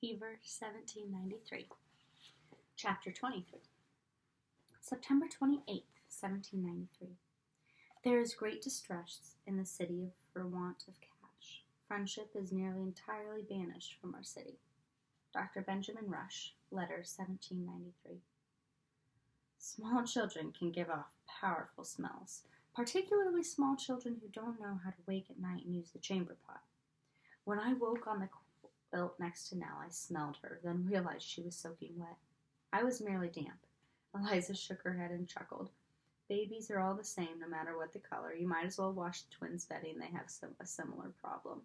Fever, 1793. Chapter 23. September 28th, 1793. There is great distress in the city for want of cash. Friendship is nearly entirely banished from our city. Dr. Benjamin Rush, letter 1793. Small children can give off powerful smells, particularly small children who don't know how to wake at night and use the chamber pot. When I woke on the quilt next to Nell, I smelled her, then realized she was soaking wet. I was merely damp. Eliza shook her head and chuckled. Babies are all the same, no matter what the color. You might as well wash the twins' bedding. They have a similar problem.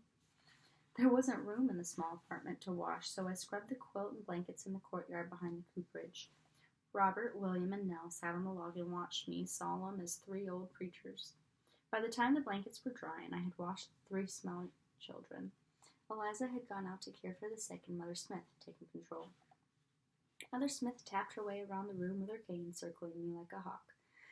There wasn't room in the small apartment to wash, so I scrubbed the quilt and blankets in the courtyard behind the cooperage. Robert, William, and Nell sat on the log and watched me, solemn as three old preachers. By the time the blankets were dry and I had washed the three smelly children, Eliza had gone out to care for the sick and Mother Smith had taken control. Mother Smith tapped her way around the room with her cane, circling me like a hawk.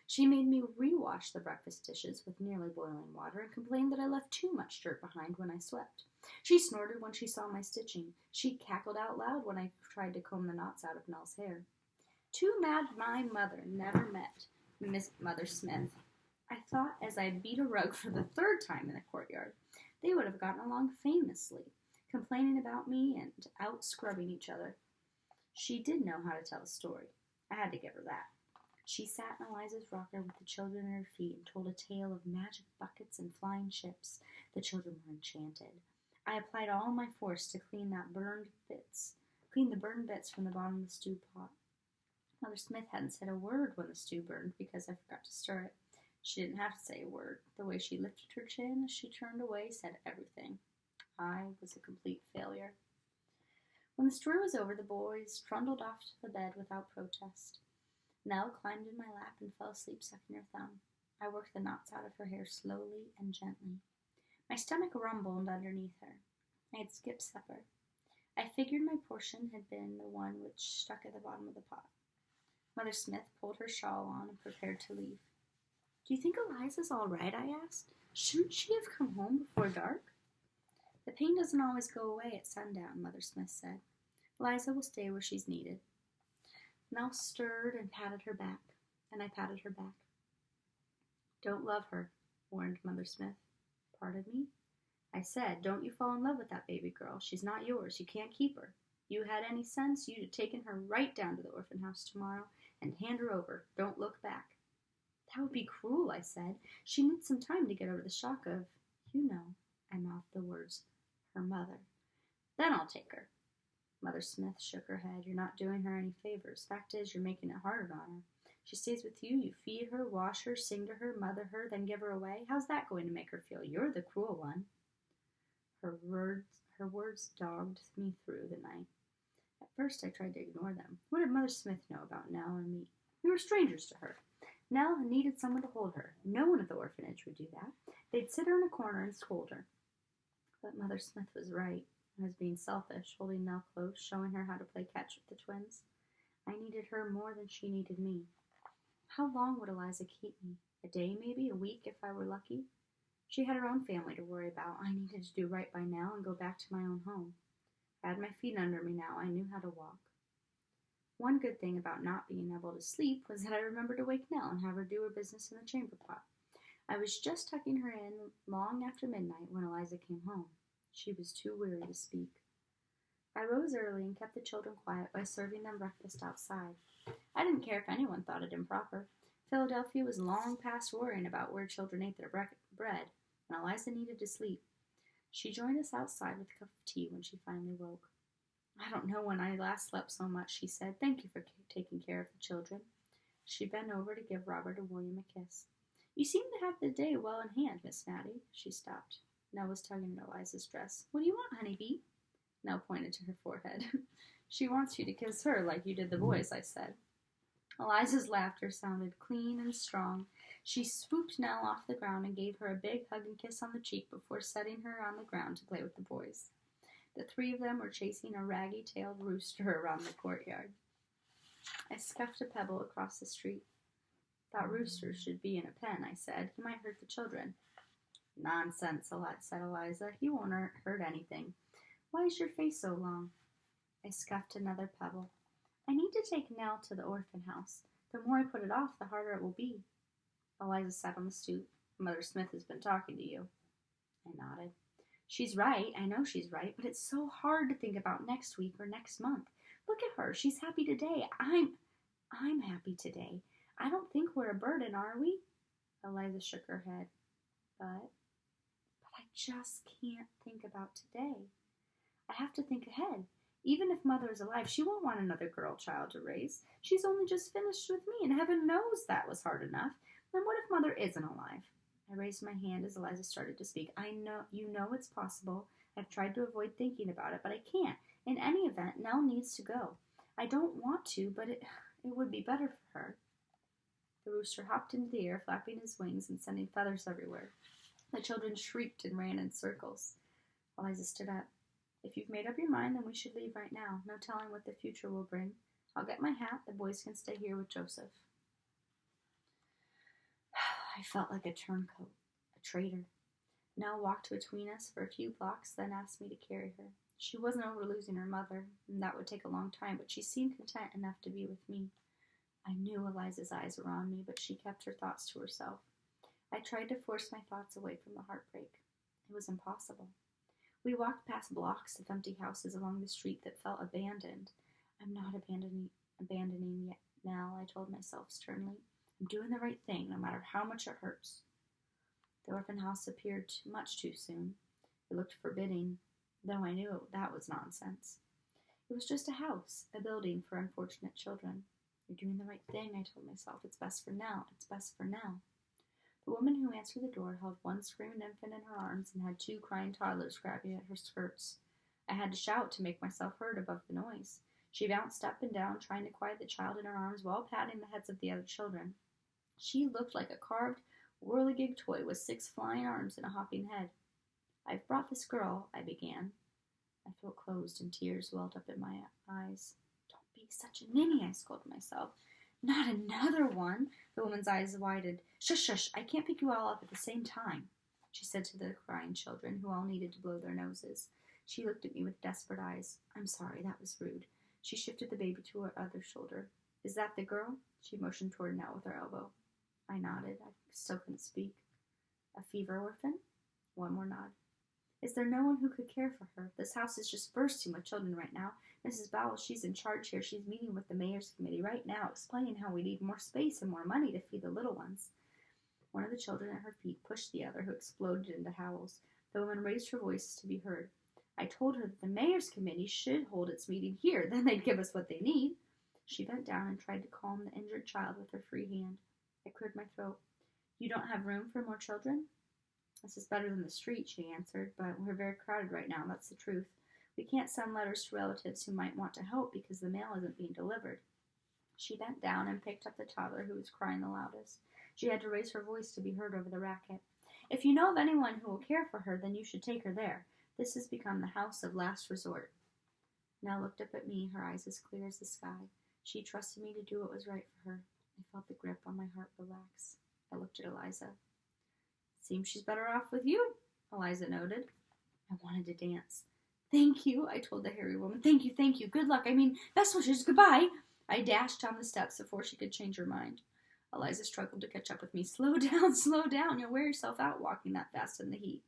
She made me rewash the breakfast dishes with nearly boiling water and complained that I left too much dirt behind when I swept. She snorted when she saw my stitching. She cackled out loud when I tried to comb the knots out of Nell's hair. Too bad my mother never met Miss Mother Smith. I thought as I beat a rug for the third time in the courtyard. They would have gotten along famously, complaining about me and out scrubbing each other. She did know how to tell a story. I had to give her that. She sat in Eliza's rocker with the children at her feet and told a tale of magic buckets and flying ships. The children were enchanted. I applied all my force to clean the burned bits from the bottom of the stew pot. Mother Smith hadn't said a word when the stew burned because I forgot to stir it. She didn't have to say a word. The way she lifted her chin as she turned away said everything. I was a complete failure. When the story was over, the boys trundled off to the bed without protest. Nell climbed in my lap and fell asleep sucking her thumb. I worked the knots out of her hair slowly and gently. My stomach rumbled underneath her. I had skipped supper. I figured my portion had been the one which stuck at the bottom of the pot. Mother Smith pulled her shawl on and prepared to leave. Do you think Eliza's all right? I asked. Shouldn't she have come home before dark? The pain doesn't always go away at sundown, Mother Smith said. Eliza will stay where she's needed. Nell stirred and patted her back, and I patted her back. Don't love her, warned Mother Smith. Pardon me? I said, don't you fall in love with that baby girl. She's not yours. You can't keep her. You had any sense, you'd have taken her right down to the orphan house tomorrow and hand her over. Don't look back. That would be cruel, I said. She needs some time to get over the shock of, I mouthed the words, her mother. Then I'll take her. Mother Smith shook her head. You're not doing her any favors. Fact is, you're making it harder on her. She stays with you, you feed her, wash her, sing to her, mother her, then give her away. How's that going to make her feel? You're the cruel one. Her words dogged me through the night. At first I tried to ignore them. What did Mother Smith know about Nell and me? We were strangers to her. Nell needed someone to hold her. No one at the orphanage would do that. They'd sit her in a corner and scold her. But Mother Smith was right. I was being selfish, holding Nell close, showing her how to play catch with the twins. I needed her more than she needed me. How long would Eliza keep me? A day, maybe? A week, if I were lucky? She had her own family to worry about. I needed to do right by Nell and go back to my own home. I had my feet under me now. I knew how to walk. One good thing about not being able to sleep was that I remembered to wake Nell and have her do her business in the chamber pot. I was just tucking her in long after midnight when Eliza came home. She was too weary to speak. I rose early and kept the children quiet by serving them breakfast outside. I didn't care if anyone thought it improper. Philadelphia was long past worrying about where children ate their bread, and Eliza needed to sleep. She joined us outside with a cup of tea when she finally woke. I don't know when I last slept so much, she said. Thank you for taking care of the children. She bent over to give Robert and William a kiss. You seem to have the day well in hand, Miss Mattie. She stopped. Nell was tugging at Eliza's dress. What do you want, honeybee? Nell pointed to her forehead. She wants you to kiss her like you did the boys, I said. Eliza's laughter sounded clean and strong. She swooped Nell off the ground and gave her a big hug and kiss on the cheek before setting her on the ground to play with the boys. The three of them were chasing a raggy-tailed rooster around the courtyard. I scuffed a pebble across the street. That rooster should be in a pen, I said. He might hurt the children. Nonsense, said Eliza. He won't hurt anything. Why is your face so long? I scuffed another pebble. I need to take Nell to the orphan house. The more I put it off, the harder it will be. Eliza sat on the stoop. Mother Smith has been talking to you. I nodded. She's right. I know she's right, but it's so hard to think about next week or next month. Look at her. She's happy today. I'm happy today. I don't think we're a burden, are we? Eliza shook her head. But I just can't think about today. I have to think ahead. Even if Mother is alive, she won't want another girl child to raise. She's only just finished with me, and heaven knows that was hard enough. Then what if Mother isn't alive? I raised my hand as Eliza started to speak. I know, you know it's possible. I've tried to avoid thinking about it, but I can't. In any event, Nell needs to go. I don't want to, but it would be better for her. The rooster hopped into the air, flapping his wings and sending feathers everywhere. The children shrieked and ran in circles. Eliza stood up. If you've made up your mind, then we should leave right now. No telling what the future will bring. I'll get my hat. The boys can stay here with Joseph. I felt like a turncoat, a traitor. Nell walked between us for a few blocks, then asked me to carry her. She wasn't over losing her mother, and that would take a long time, but she seemed content enough to be with me. I knew Eliza's eyes were on me, but she kept her thoughts to herself. I tried to force my thoughts away from the heartbreak. It was impossible. We walked past blocks of empty houses along the street that felt abandoned. I'm not abandoning yet, Nell, I told myself sternly. I'm doing the right thing, no matter how much it hurts. The orphan house appeared much too soon. It looked forbidding, though I knew that was nonsense. It was just a house, a building for unfortunate children. You're doing the right thing, I told myself. It's best for Nell. It's best for Nell. The woman who answered the door held one screaming infant in her arms and had two crying toddlers grabbing at her skirts. I had to shout to make myself heard above the noise. She bounced up and down, trying to quiet the child in her arms while patting the heads of the other children. She looked like a carved whirligig toy with 6 flying arms and a hopping head. I've brought this girl, I began. My throat closed and tears welled up in my eyes. Don't be such a ninny, I scolded myself. Not another one. The woman's eyes widened. Shush, shush, I can't pick you all up at the same time, she said to the crying children, who all needed to blow their noses. She looked at me with desperate eyes. I'm sorry, that was rude. She shifted the baby to her other shoulder. Is that the girl? She motioned toward Nell with her elbow. I nodded. I still couldn't speak. A fever orphan? One more nod. Is there no one who could care for her? This house is just bursting with children right now. Mrs. Bowles, she's in charge here. She's meeting with the mayor's committee right now, explaining how we need more space and more money to feed the little ones. One of the children at her feet pushed the other, who exploded into howls. The woman raised her voice to be heard. I told her that the mayor's committee should hold its meeting here. Then they'd give us what they need. She bent down and tried to calm the injured child with her free hand. I cleared my throat. You don't have room for more children? This is better than the street, she answered, but we're very crowded right now, that's the truth. We can't send letters to relatives who might want to help because the mail isn't being delivered. She bent down and picked up the toddler who was crying the loudest. She had to raise her voice to be heard over the racket. If you know of anyone who will care for her, then you should take her there. This has become the house of last resort. Nell looked up at me, her eyes as clear as the sky. She trusted me to do what was right for her. I felt the grip on my heart relax. I looked at Eliza. Seems she's better off with you, Eliza noted. I wanted to dance. Thank you, I told the hairy woman. Thank you. Good luck. Best wishes. Goodbye. I dashed down the steps before she could change her mind. Eliza struggled to catch up with me. Slow down. You'll wear yourself out walking that fast in the heat.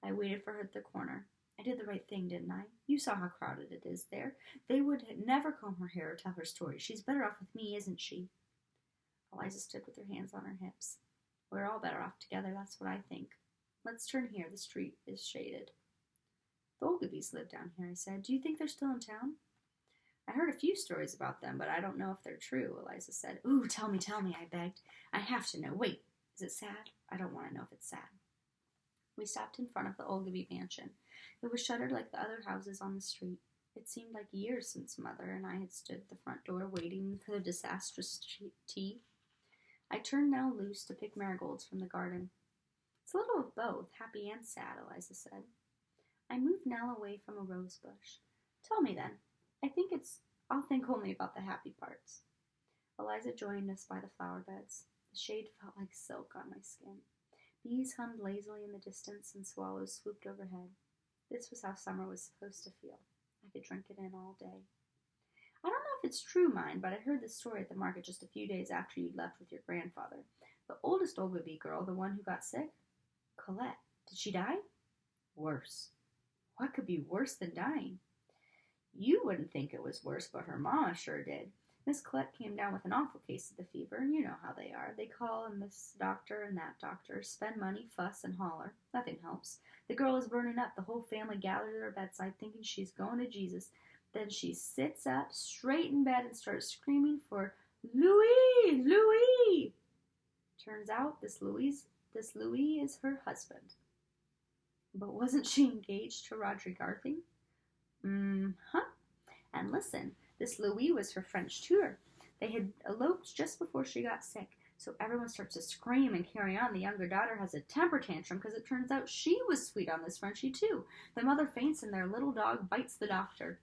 I waited for her at the corner. I did the right thing, didn't I? You saw how crowded it is there. They would never comb her hair or tell her story. She's better off with me, isn't she? Eliza stood with her hands on her hips. We're all better off together, that's what I think. Let's turn here. The street is shaded. The Ogilvies live down here, I said. Do you think they're still in town? I heard a few stories about them, but I don't know if they're true, Eliza said. Ooh, tell me, I begged. I have to know. Wait, is it sad? I don't want to know if it's sad. We stopped in front of the Ogilvie mansion. It was shuttered like the other houses on the street. It seemed like years since Mother and I had stood at the front door waiting for the disastrous tea. I turned Nell loose to pick marigolds from the garden. It's a little of both, happy and sad, Eliza said. I moved Nell away from a rose bush. Tell me then. I'll think only about the happy parts. Eliza joined us by the flower beds. The shade felt like silk on my skin. Bees hummed lazily in the distance and swallows swooped overhead. This was how summer was supposed to feel. I could drink it in all day. I don't know if it's true, mine, but I heard this story at the market just a few days after you'd left with your grandfather. The oldest Ogilvy girl, the one who got sick? Colette. Did she die? Worse. What could be worse than dying? You wouldn't think it was worse, but her mama sure did. Miss Colette came down with an awful case of the fever, and you know how they are. They call in this doctor and that doctor, spend money, fuss, and holler. Nothing helps. The girl is burning up. The whole family gathered at her bedside thinking she's going to Jesus. Then she sits up straight in bed and starts screaming for Louis! Louis! Turns out this Louis is her husband. But wasn't she engaged to Roger Garthing? Mm-huh. And listen, this Louis was her French tutor. They had eloped just before she got sick, so everyone starts to scream and carry on. The younger daughter has a temper tantrum because it turns out she was sweet on this Frenchie too. The mother faints and their little dog bites the doctor.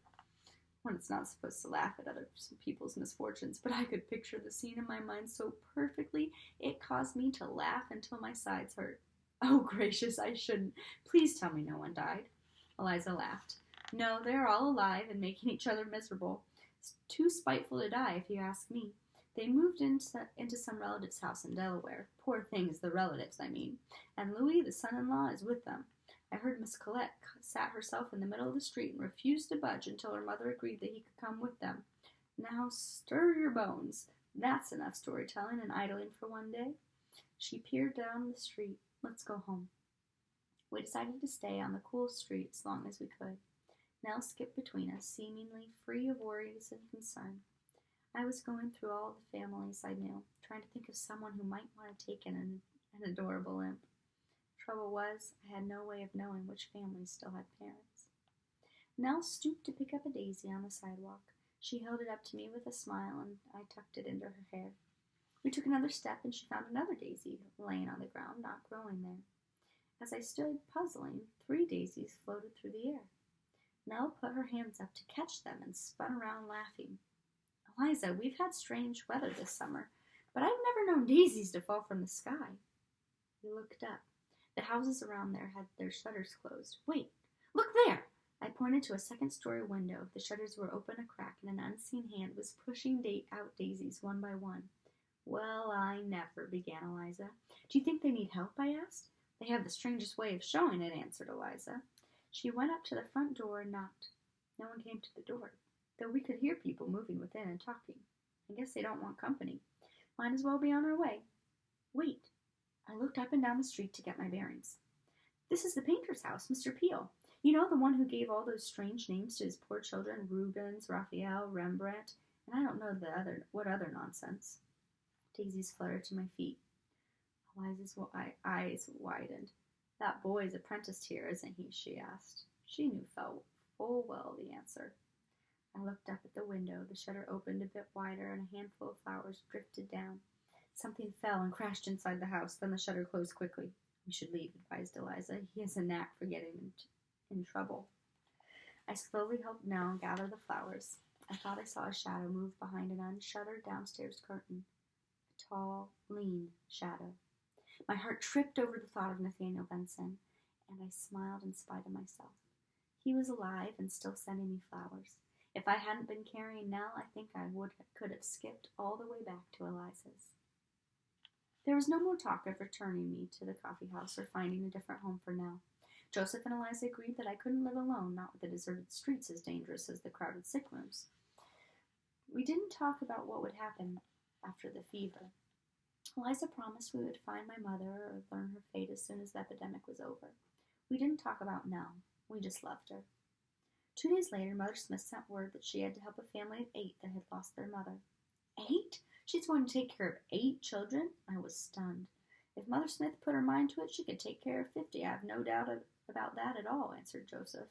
One is not supposed to laugh at other people's misfortunes, but I could picture the scene in my mind so perfectly it caused me to laugh until my sides hurt. Oh, gracious, I shouldn't. Please tell me no one died. Eliza laughed. No, they're all alive and making each other miserable. It's too spiteful to die, if you ask me. They moved into some relative's house in Delaware. Poor things, the relatives, I mean. And Louis, the son-in-law, is with them. I heard Miss Colette sat herself in the middle of the street and refused to budge until her mother agreed that he could come with them. Now stir your bones. That's enough storytelling and idling for one day. She peered down the street. Let's go home. We decided to stay on the cool street as long as we could. Nell skipped between us, seemingly free of worries and concern. I was going through all the families I knew, trying to think of someone who might want to take in an adorable imp. Trouble was, I had no way of knowing which families still had parents. Nell stooped to pick up a daisy on the sidewalk. She held it up to me with a smile, and I tucked it into her hair. We took another step, and she found another daisy laying on the ground, not growing there. As I stood puzzling, 3 daisies floated through the air. Nell put her hands up to catch them and spun around laughing. Eliza, we've had strange weather this summer, but I've never known daisies to fall from the sky. We looked up. The houses around there had their shutters closed. Wait, look there! I pointed to a second-story window. The shutters were open a crack, and an unseen hand was pushing out daisies one by one. Well, I never, began Eliza. Do you think they need help? I asked. They have the strangest way of showing it, answered Eliza. She went up to the front door and knocked. No one came to the door, though we could hear people moving within and talking. I guess they don't want company. Might as well be on our way. Wait. I looked up and down the street to get my bearings. This is the painter's house, Mr. Peel. You know, the one who gave all those strange names to his poor children, Rubens, Raphael, Rembrandt, and I don't know what other nonsense. Daisies fluttered to my feet. Eliza's eyes widened. That boy's apprenticed here, isn't he? She asked. She knew full well the answer. I looked up at the window. The shutter opened a bit wider, and a handful of flowers drifted down. Something fell and crashed inside the house. Then the shutter closed quickly. We should leave, advised Eliza. He has a knack for getting in trouble. I slowly helped Nell gather the flowers. I thought I saw a shadow move behind an unshuttered downstairs curtain. A tall, lean shadow. My heart tripped over the thought of Nathaniel Benson, and I smiled in spite of myself. He was alive and still sending me flowers. If I hadn't been carrying Nell, I think I could have skipped all the way back to Eliza's. There was no more talk of returning me to the coffee house or finding a different home for Nell. Joseph and Eliza agreed that I couldn't live alone, not with the deserted streets as dangerous as the crowded sick rooms. We didn't talk about what would happen after the fever. Eliza promised we would find my mother or learn her fate as soon as the epidemic was over. We didn't talk about Nell. We just loved her. 2 days later, Mother Smith sent word that she had to help a family of 8 that had lost their mother. 8? She's going to take care of 8 children? I was stunned. If Mother Smith put her mind to it, she could take care of 50. I have no doubt about that at all, answered Joseph.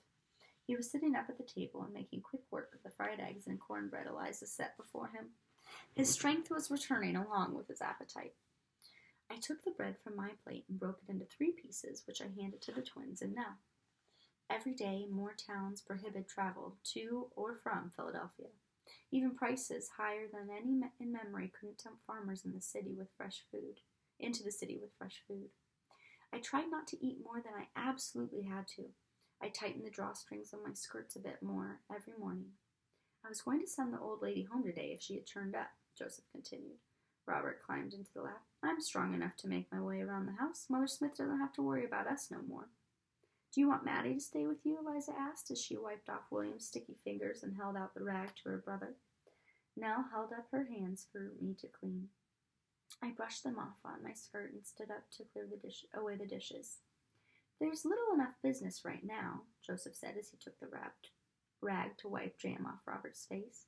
He was sitting up at the table and making quick work of the fried eggs and cornbread Eliza set before him. His strength was returning along with his appetite. I took the bread from my plate and broke it into 3 pieces, which I handed to the twins and Nell. Every day, more towns prohibit travel to or from Philadelphia. Even prices higher than any in memory couldn't tempt farmers into the city with fresh food. I tried not to eat more than I absolutely had to. I tightened the drawstrings on my skirts a bit more every morning. I was going to send the old lady home today if she had turned up, Joseph continued. Robert climbed into the lap. I'm strong enough to make my way around the house. Mother Smith doesn't have to worry about us no more. Do you want Maddie to stay with you? Eliza asked as she wiped off William's sticky fingers and held out the rag to her brother. Nell held up her hands for me to clean. I brushed them off on my skirt and stood up to clear away the dishes. There's little enough business right now, Joseph said as he took the rag to wipe jam off Robert's face.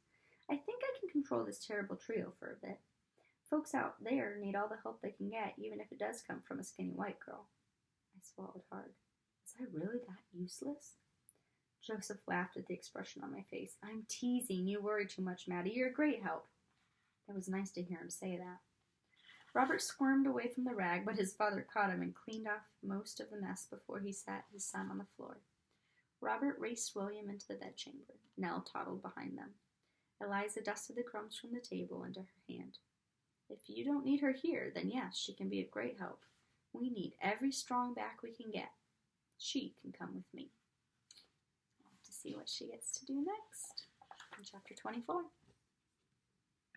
I think I can control this terrible trio for a bit. Folks out there need all the help they can get, even if it does come from a skinny white girl. I swallowed hard. Was I really that useless? Joseph laughed at the expression on my face. I'm teasing. You worry too much, Maddie. You're a great help. It was nice to hear him say that. Robert squirmed away from the rag, but his father caught him and cleaned off most of the mess before he sat his son on the floor. Robert raced William into the bedchamber. Nell toddled behind them. Eliza dusted the crumbs from the table into her hand. If you don't need her here, then yes, she can be a great help. We need every strong back we can get. She can come with me. I'll have to see what she gets to do next in chapter 24.